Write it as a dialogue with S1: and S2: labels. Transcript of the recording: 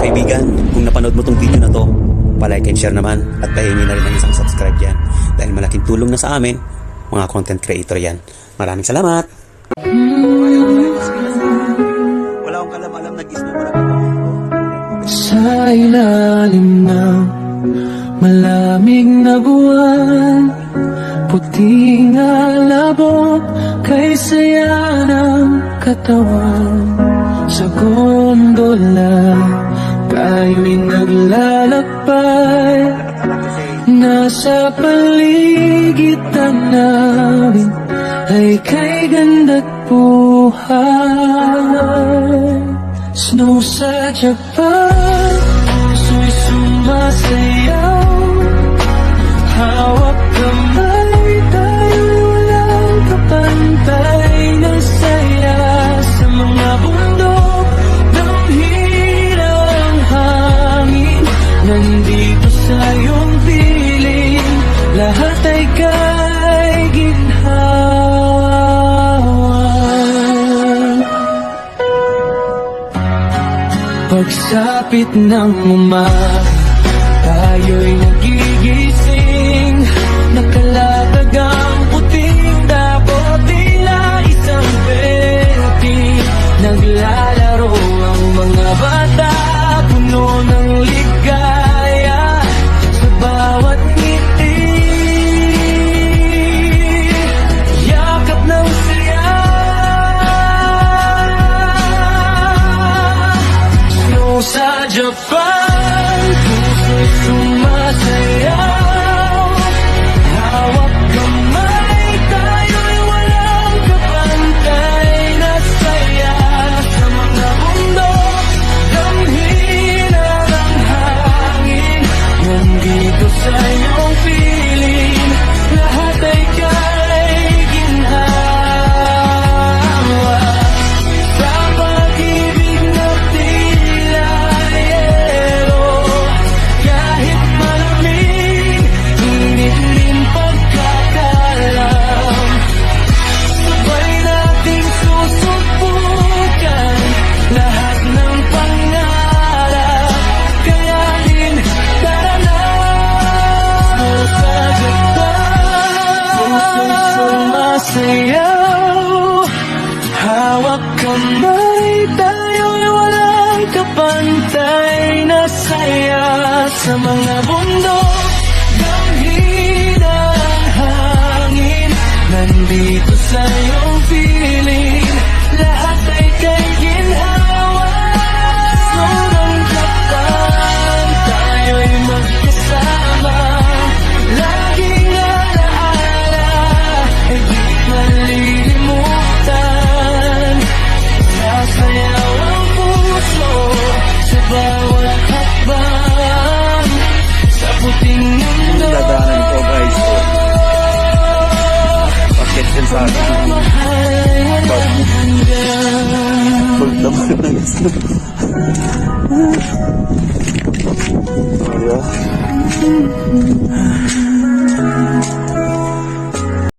S1: Kaibigan, kung napanood mo tong video na to, palike and share naman at pahingi na rin ng isang subscribe dyan dahil malaking tulong na sa amin, mga content creator yan. Maraming salamat! Wala akong kalam-alam na gisno mo
S2: sa ilalim ng malamig na buwan, puting alabok kay saya ng katawan. Sa gondola tayo'y naglalakbay, nasa paligitan namin ay kay ganda't buhay. Snow sa Japan, puso'y sumasayaw, hawak kamay, tayo'y walang kapantay na saya sa mga bundok, damhila ang hangin, nandito sa iyong piling, lahat ay kay ginhawa. Pagsapit ng umaga, tayo'y nagigising, nakalatag ang puting dapot, tila isang beti. Naglalaro ang mga bata, puno ng ligaya sa bawat ngiti. Yakap ng saya, snow sa Japan, puso'y sumasayaw, hawak kamay, tayo'y walang kapantay na saya sa mga bundok, damhila ng hangin, nandito sa iyong piling, lahat ay kay ginhawa. Sa pag-ibig na tila yelo, kahit malamig, init din pagkakalam, sabay nating susubukan lahat ng pangarap, kayanin, tara na. Snow sa Japan, puso'y sumasayaw, hawak kamay, tayo'y walang kapantay na saya sa mga bundok, damhila ang hangin, nandito sa iyong piling, lahat ay kay ginhawa. Snow ng Japan, tayo'y magkasama, laging alaala ay di malilimutan. Sasayaw ang puso sa bawat hakbang, sa puting mundo.
S1: dadaanan ko guys. Bakit din sa akin? Full naman na gisno. Ayan.